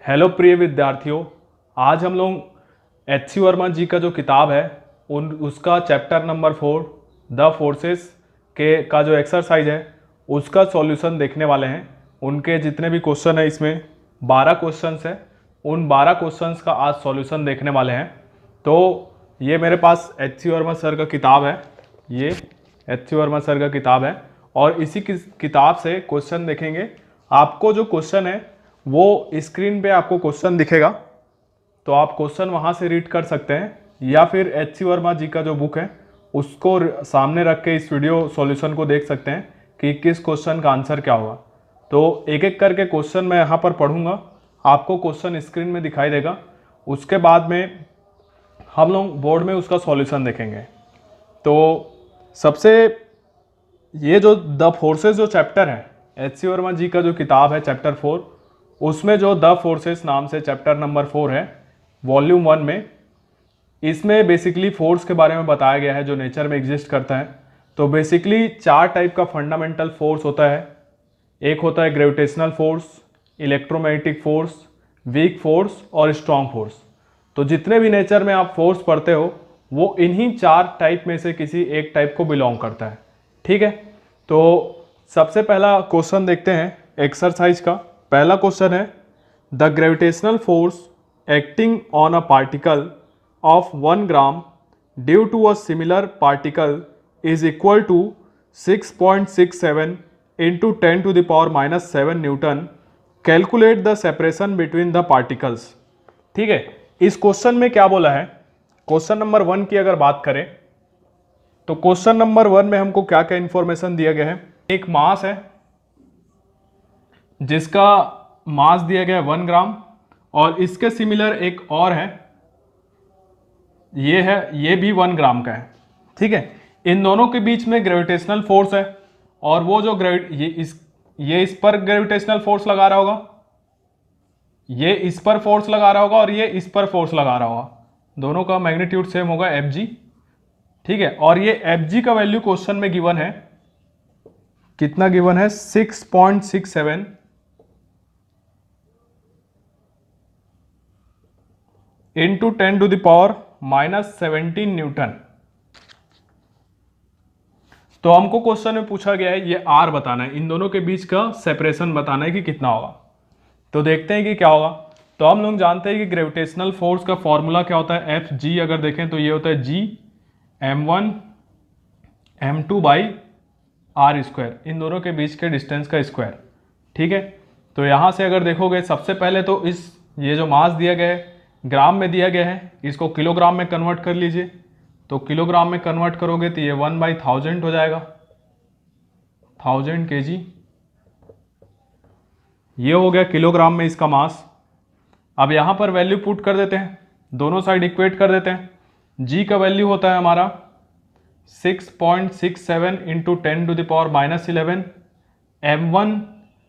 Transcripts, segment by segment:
Hello प्रिय विद्यार्थियों, आज हम लोग एच सी वर्मा जी का जो किताब है उसका चैप्टर नंबर 4 द फोर्सेस के का जो एक्सरसाइज है उसका सॉल्यूशन देखने वाले हैं। उनके जितने भी क्वेश्चन है इसमें 12 क्वेश्चंस है, उन 12 क्वेश्चंस का आज सॉल्यूशन देखने वाले हैं। तो ये मेरे पास एच सी वर्मा सर का किताब है, ये एच सी वर्मा सर का किताब है और इसी किताब से क्वेश्चन देखेंगे। आपको जो क्वेश्चन है वो स्क्रीन पे आपको क्वेश्चन दिखेगा, तो आप क्वेश्चन वहाँ से रीड कर सकते हैं या फिर एच सी वर्मा जी का जो बुक है उसको सामने रख के इस वीडियो सॉल्यूशन को देख सकते हैं कि किस क्वेश्चन का आंसर क्या होगा। तो एक एक करके क्वेश्चन मैं यहाँ पर पढ़ूंगा, आपको क्वेश्चन स्क्रीन में दिखाई देगा। उसके बाद में हम लोग बोर्ड में उसका सॉल्यूशन देखेंगे। तो सबसे ये जो द फोर्सेस जो चैप्टर है एच सी वर्मा जी का जो किताब है चैप्टर 4, उसमें जो द फोर्सेस नाम से चैप्टर नंबर 4 है वॉल्यूम 1 में, इसमें बेसिकली फोर्स के बारे में बताया गया है जो नेचर में एग्जिस्ट करता है। तो बेसिकली 4 टाइप का फंडामेंटल फोर्स होता है। एक होता है gravitational force, electromagnetic force, weak force और स्ट्रॉन्ग फोर्स। तो जितने भी नेचर में आप फोर्स पढ़ते हो वो इन्हीं 4 टाइप में से किसी एक टाइप को बिलोंग करता है। ठीक है, तो सबसे पहला क्वेश्चन देखते हैं एक्सरसाइज का। पहला क्वेश्चन है the gravitational force acting on a particle of 1 gram due to a similar particle is equal to 6.67 into 10⁻⁻7 newton. Calculate the separation between the particles. ठीक है, इस क्वेश्चन में क्या बोला है, क्वेश्चन नंबर 1 की अगर बात करें तो क्वेश्चन नंबर 1 में हमको क्या क्या इंफॉर्मेशन दिया गया है। एक मास है जिसका मास दिया गया है 1 ग्राम और इसके सिमिलर एक और है, ये भी 1 ग्राम का है। ठीक है, इन दोनों के बीच में ग्रेविटेशनल फोर्स है और वो जो ये इस पर ग्रेविटेशनल फोर्स लगा रहा होगा, ये इस पर फोर्स लगा रहा होगा और ये इस पर फोर्स लगा रहा होगा। दोनों का मैग्नीट्यूड सेम होगा एफ जी। ठीक है, और ये एफ जी का वैल्यू क्वेश्चन में गिवन है, कितना गिवन है 6.67 इंटू 10⁻⁻17 न्यूटन। तो हमको क्वेश्चन में पूछा गया है ये आर बताना है, इन दोनों के बीच का सेपरेशन बताना है कि कितना होगा। तो देखते हैं कि क्या होगा। तो हम लोग जानते हैं कि ग्रेविटेशनल फोर्स का फॉर्मूला क्या होता है, एफ जी अगर देखें तो ये होता है G m1 m2 by R square, इन दोनों के बीच के डिस्टेंस का स्क्वायर। ठीक है, तो यहाँ से अगर देखोगे सबसे पहले तो ये जो मास दिया गया है ग्राम में दिया गया है, इसको किलोग्राम में कन्वर्ट कर लीजिए। तो किलोग्राम में कन्वर्ट करोगे तो ये 1/1000 हो जाएगा, 1000 kg। ये हो गया किलोग्राम में इसका मास। अब यहाँ पर वैल्यू पुट कर देते हैं, दोनों साइड इक्वेट कर देते हैं। जी का वैल्यू होता है हमारा 6.67 इंटू 10⁻⁻11। m1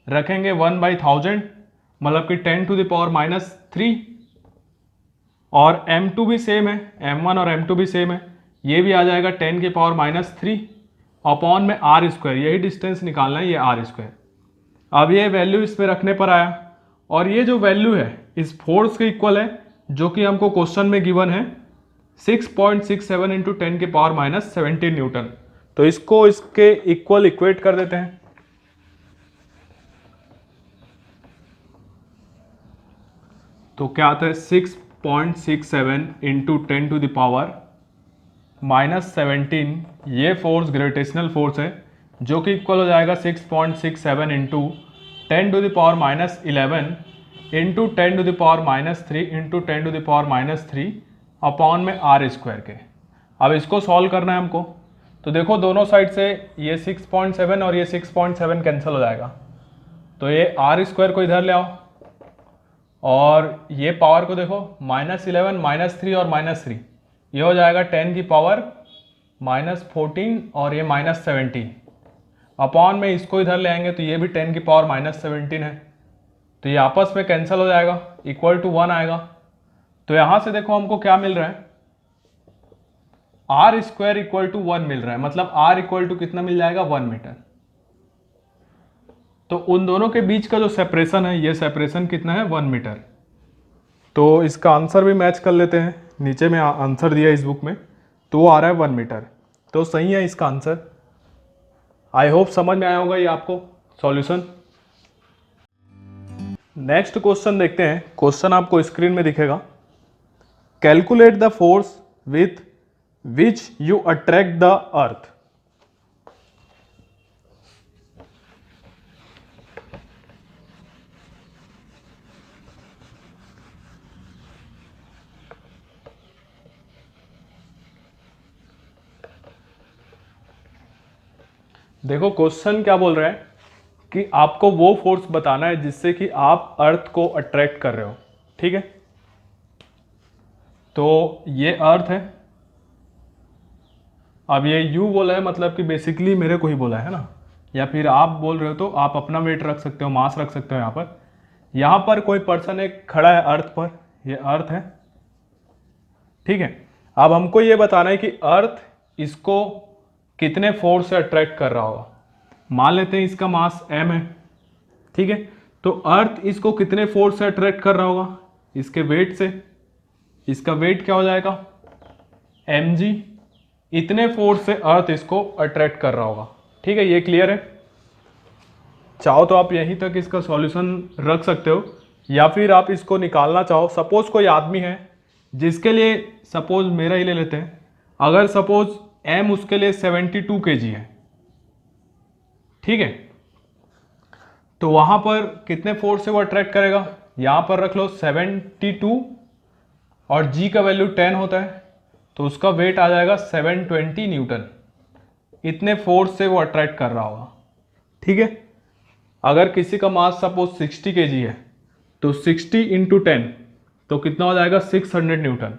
रखेंगे 1/1000 मतलब कि 10⁻³ और m2 भी सेम है, m1 और m2 भी सेम है, ये भी आ जाएगा 10⁻³ अपॉन में आर स्क्वायर, यही डिस्टेंस निकालना है, ये आर स्क्वायर। अब ये वैल्यू इसमें रखने पर आया और ये जो वैल्यू है इस फोर्स के इक्वल है जो कि हमको क्वेश्चन में गिवन है 6.67 इंटू 10⁻⁻17 न्यूटन। तो इसको इसके इक्वल इक्वेट कर देते हैं। तो क्या आता है 6.67 इंटू 10⁻⁻17, ये फोर्स ग्रेविटेशनल फोर्स है जो कि इक्वल हो जाएगा 6.67 इंटू 10⁻11 इंटू 10⁻³ इंटू 10⁻³ अपॉन में आर स्क्वायर के। अब इसको सॉल्व करना है हमको। तो देखो दोनों साइड से ये 6.7 और ये 6.7 कैंसिल हो जाएगा, तो ये आर स्क्वायर को इधर ले आओ और ये पावर को देखो -11 -3 और -3, ये हो जाएगा 10⁻⁻14 और ये -17 अपॉन में इसको इधर ले आएंगे तो ये भी 10⁻⁻17 है, तो ये आपस में कैंसिल हो जाएगा, इक्वल टू 1 आएगा। तो यहां से देखो हमको क्या मिल रहा है, आर स्क्वायर इक्वल टू 1 मिल रहा है, मतलब आर इक्वल टू कितना मिल जाएगा 1 मीटर। तो उन दोनों के बीच का जो सेपरेशन है, ये सेपरेशन कितना है 1 मीटर। तो इसका आंसर भी मैच कर लेते हैं, नीचे में आंसर दिया इस बुक में, तो वो आ रहा है 1 मीटर। तो सही है इसका आंसर। आई होप समझ में आया होगा ये आपको सॉल्यूशन। नेक्स्ट क्वेश्चन देखते हैं। क्वेश्चन आपको स्क्रीन में दिखेगा। Calculate the force with which you attract the earth. देखो क्वेश्चन क्या बोल रहा है कि आपको वो फोर्स बताना है जिससे कि आप अर्थ को अट्रैक्ट कर रहे हो। ठीक है, तो ये अर्थ है। अब ये यू बोला है, मतलब कि बेसिकली मेरे को ही बोला है ना, या फिर आप बोल रहे हो तो आप अपना वेट रख सकते हो, मास रख सकते हो। यहाँ पर कोई पर्सन एक खड़ा है अर्थ पर, ये अर्थ है। ठीक है, अब हमको ये बताना है कि अर्थ इसको कितने फोर्स से अट्रैक्ट कर रहा होगा। मान लेते हैं इसका मास m है। ठीक है, तो अर्थ इसको कितने फोर्स से अट्रैक्ट कर रहा होगा, इसके वेट से। इसका वेट क्या हो जाएगा, mg। इतने फोर्स से अर्थ इसको अट्रैक्ट कर रहा होगा। ठीक है, ये क्लियर है। चाहो तो आप यहीं तक इसका सॉल्यूशन रख सकते हो, या फिर आप इसको निकालना चाहो। सपोज कोई आदमी है जिसके लिए, सपोज मेरा ही ले लेते हैं, अगर सपोज m उसके लिए 72 kg है। ठीक है, तो वहां पर कितने फोर्स से वो अट्रैक्ट करेगा, यहां पर रख लो 72 और g का वैल्यू 10 होता है, तो उसका वेट आ जाएगा 720 न्यूटन। इतने फोर्स से वो अट्रैक्ट कर रहा होगा। ठीक है, अगर किसी का मास सपोज 60 kg है तो 60 इंटू 10 तो कितना हो जाएगा, 600 न्यूटन।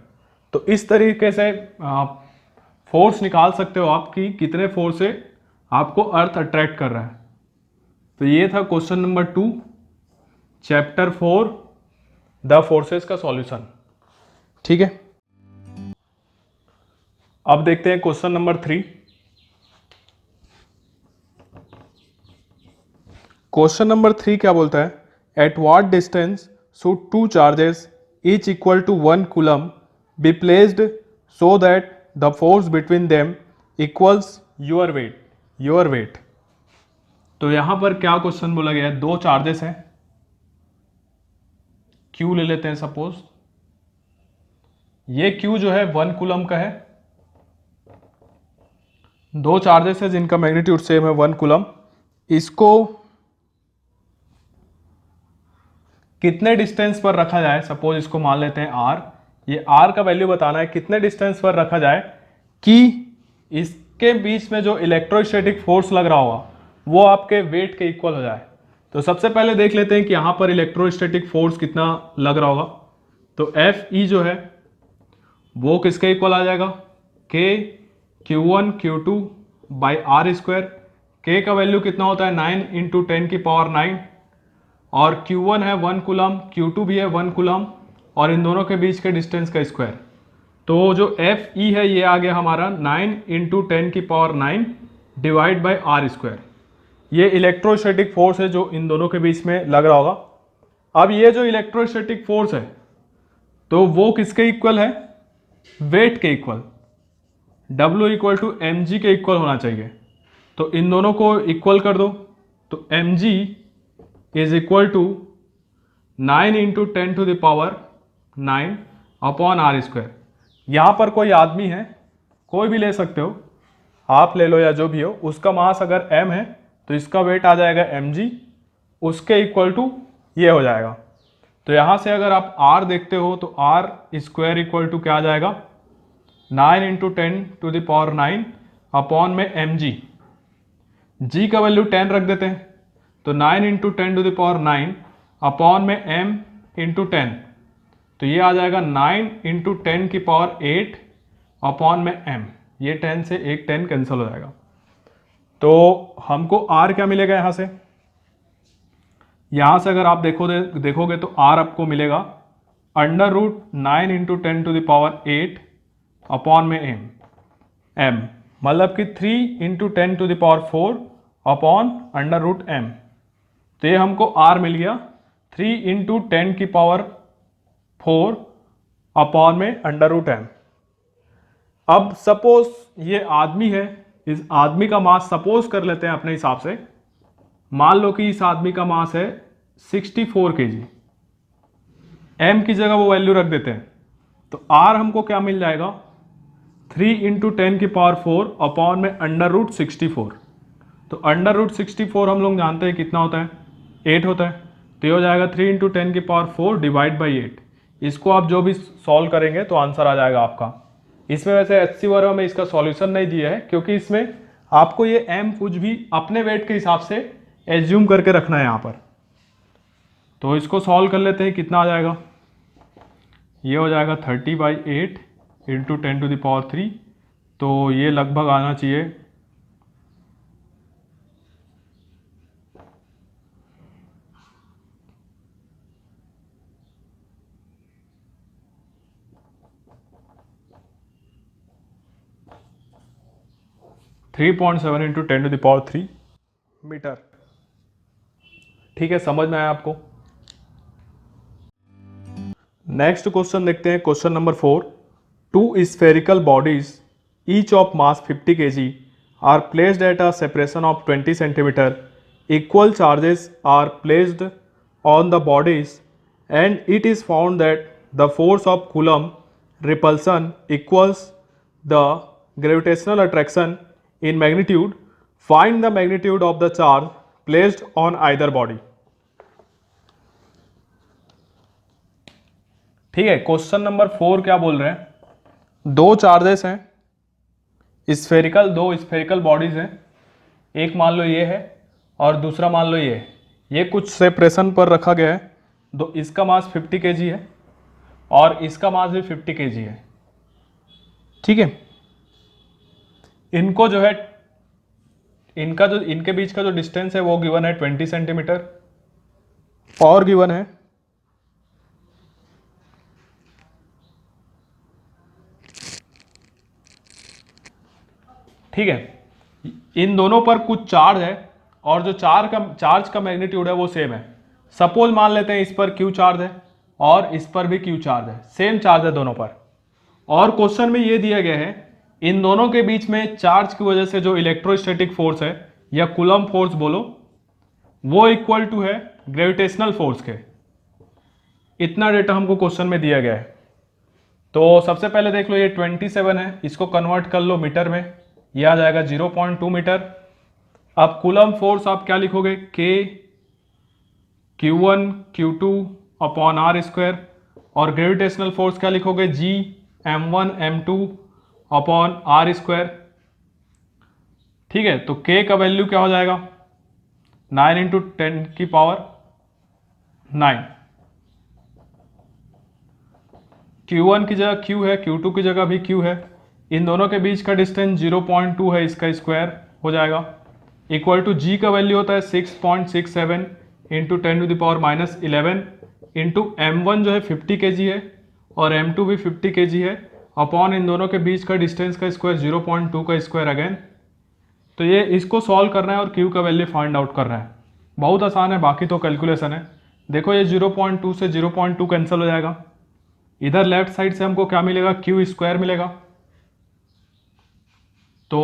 तो इस तरीके से फोर्स निकाल सकते हो आप कि कितने फोर्स से आपको अर्थ अट्रैक्ट कर रहा है। तो ये था question number 2 chapter 4 the forces का सॉल्यूशन। ठीक है, अब देखते हैं क्वेश्चन नंबर 3। क्वेश्चन नंबर 3 क्या बोलता है, at what distance should two charges each equal to 1 coulomb be placed so that the force between them equals your weight. तो यहां पर क्या क्वेश्चन बोला गया है, दो चार्जेस हैं, Q ले लेते हैं सपोज। ये Q जो है 1 कूलम का है। दो चार्जेस है जिनका मैग्नीट्यूड सेम है 1 कूलम। इसको कितने डिस्टेंस पर रखा जाए, सपोज इसको मान लेते हैं R। ये R का वैल्यू बताना है कितने डिस्टेंस पर रखा जाए कि इसके बीच में जो इलेक्ट्रोस्टैटिक फोर्स लग रहा होगा वो आपके वेट के इक्वल हो जाए। तो सबसे पहले देख लेते हैं कि यहां पर इलेक्ट्रोस्टैटिक फोर्स कितना लग रहा होगा। तो Fe जो है वो किसके इक्वल आ जाएगा, K Q1 Q2 by R square. K का वैल्यू कितना होता है 9 इंटू 10 की पावर 9, और Q1 है 1 कूलम, Q2 भी है 1 कूलम, और इन दोनों के बीच के डिस्टेंस का स्क्वायर। तो जो Fe है ये आ गया हमारा 9 इंटू 10 की power 9 divide by R square. ये इलेक्ट्रोस्टैटिक फोर्स है जो इन दोनों के बीच में लग रहा होगा। अब ये जो इलेक्ट्रोस्टैटिक फोर्स है तो वो किसके इक्वल है, वेट के equal. W equal to mg के इक्वल होना चाहिए। तो इन दोनों को इक्वल कर दो, तो mg is equal to 9 into 10 to the power 9 upon R square. यहाँ पर कोई आदमी है, कोई भी ले सकते हो, आप ले लो या जो भी हो, उसका मास अगर m है तो इसका वेट आ जाएगा mg, उसके इक्वल टू ये हो जाएगा। तो यहाँ से अगर आप R देखते हो तो R स्क्वायर इक्वल टू क्या आ जाएगा, 9 into 10 to the power 9 upon में mg। g का वैल्यू 10 रख देते हैं, तो 9 into 10 to the power 9 upon में m इंटू 10, तो ये आ जाएगा 9 इंटू 10 की पावर 8 अपॉन में m। ये 10 से एक 10 कैंसिल हो जाएगा। तो हमको r क्या मिलेगा, यहाँ से अगर आप देखोगे तो r आपको मिलेगा under root 9 into 10 to the power 8 upon में m, मतलब कि 3 into 10 to the power 4 upon under root m। तो ये हमको r मिल गया 3 इंटू 10 की पावर 4 में √m। अब सपोज ये आदमी है, इस आदमी का मास सपोज कर लेते हैं अपने हिसाब से, मान लो कि इस आदमी का मास है 64 kg, m की जगह वो वैल्यू रख देते हैं, तो r हमको क्या मिल जाएगा 3 × 10⁴ में √64। तो √64 हम लोग जानते हैं कितना होता है, 8 होता है, तो ये हो जाएगा 3 × 10⁴ डिवाइड बाई 8। इसको आप जो भी सॉल्व करेंगे तो आंसर आ जाएगा आपका। इसमें वैसे एचसी वर्मा में इसका सॉल्यूशन नहीं दिया है, क्योंकि इसमें आपको ये m कुछ भी अपने वेट के हिसाब से एज्यूम करके रखना है यहाँ पर। तो इसको सॉल्व कर लेते हैं, कितना आ जाएगा, ये हो जाएगा 30/8 × 10⁻3, तो ये लगभग आना चाहिए 3.7 × 10⁻3 मीटर। ठीक है, समझ में आया आपको। नेक्स्ट क्वेश्चन देखते हैं, question number 4। 2 spherical bodies each of mass 50 kg are placed at a separation of 20 centimeter. Equal charges are placed on the bodies and it is found that the force of Coulomb repulsion equals the gravitational attraction in magnitude. Find the magnitude of the charge placed on either body. ठीक है, question number 4 क्या बोल रहे हैं, दो charges हैं, दो spherical bodies हैं, एक मान लो ये है और दूसरा मान लो ये है। ये कुछ सेपरेशन पर रखा गया है, दो इसका मास 50 kg है और इसका मास भी 50 kg है। ठीक है, इनको जो है इनके बीच का जो डिस्टेंस है वो गिवन है 20 सेंटीमीटर और गिवन है ठीक है, इन दोनों पर कुछ चार्ज है और जो चार्ज का मैग्नीट्यूड है वो सेम है। सपोज मान लेते हैं इस पर Q चार्ज है और इस पर भी Q चार्ज है, सेम चार्ज है दोनों पर। और क्वेश्चन में ये दिया गया है इन दोनों के बीच में चार्ज की वजह से जो इलेक्ट्रोस्टैटिक फोर्स है या कूलम फोर्स बोलो, वो इक्वल टू है ग्रेविटेशनल फोर्स के। इतना डेटा हमको क्वेश्चन में दिया गया है। तो सबसे पहले देख लो, ये 27 है, इसको कन्वर्ट कर लो मीटर में, यह आ जाएगा 0.2 मीटर। अब कूलम फोर्स आप क्या लिखोगे, K Q1 Q2 upon r², और ग्रेविटेशनल फोर्स क्या लिखोगे, G M1 M2 upon r²। ठीक है, तो K का वैल्यू क्या हो जाएगा 9 × 10⁹। Q1 की जगह Q है, Q2 की जगह भी Q है, इन दोनों के बीच का डिस्टेंस 0.2 है, इसका स्क्वायर हो जाएगा, इक्वल टू G का वैल्यू होता है 6.67 × 10⁻11 इंटू M1 जो है 50 kg है और M2 भी 50 kg है, अपॉन इन दोनों के बीच का डिस्टेंस का स्क्वायर 0.2 का स्क्वायर अगेन। तो ये इसको सॉल्व करना है और Q का वैल्यू फाइंड आउट करना है। बहुत आसान है, बाकी तो कैलकुलेशन है। देखो ये 0.2 से 0.2 कैंसिल हो जाएगा, इधर लेफ्ट साइड से हमको क्या मिलेगा, Q² मिलेगा। तो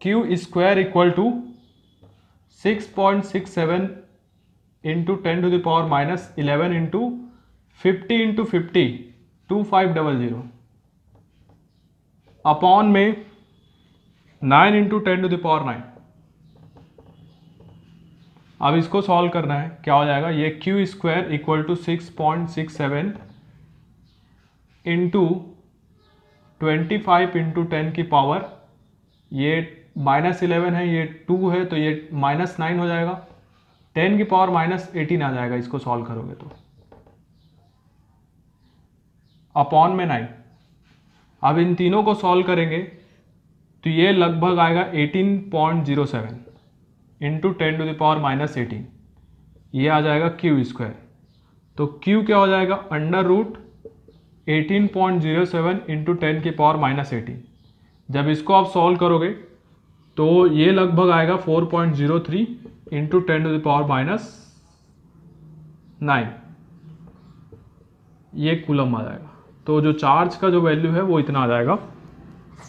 Q² equal to 6.67 × 10⁻11 into 50 × 50 2500 upon में 9 × 10⁹। अब इसको सॉल्व करना है, क्या हो जाएगा, ये Q² इक्वल टू 6.67 इंटू 25 × 10 की पावर, ये -11 है, ये 2 है, तो ये -9 हो जाएगा, 10 की पावर -18 आ जाएगा इसको सॉल्व करोगे तो, अपॉन में 9। अब इन तीनों को सॉल्व करेंगे तो ये लगभग आएगा 18.07 इंटू 10⁻18, ये आ जाएगा Q²। तो Q क्या हो जाएगा, √18.07 इंटू 10⁻18। जब इसको आप सॉल्व करोगे तो ये लगभग आएगा 4.03 इंटू 10⁻9। ये कूलम आ जाएगा। तो जो चार्ज का जो वैल्यू है वो इतना आ जाएगा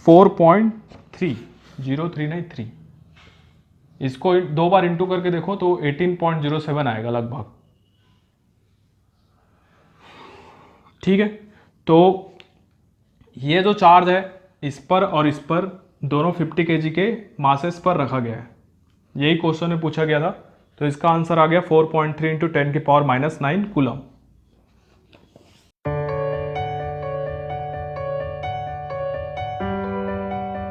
4.3, 03 नहीं 3। इसको दो बार इंटू करके देखो तो 18.07 आएगा लगभग। ठीक है, तो ये जो चार्ज है इस पर और इस पर दोनों 50 kg के मासेस पर रखा गया है। यही क्वेश्चन में पूछा गया था। तो इसका आंसर आ गया 4.3 × 10⁻⁹ कूलम।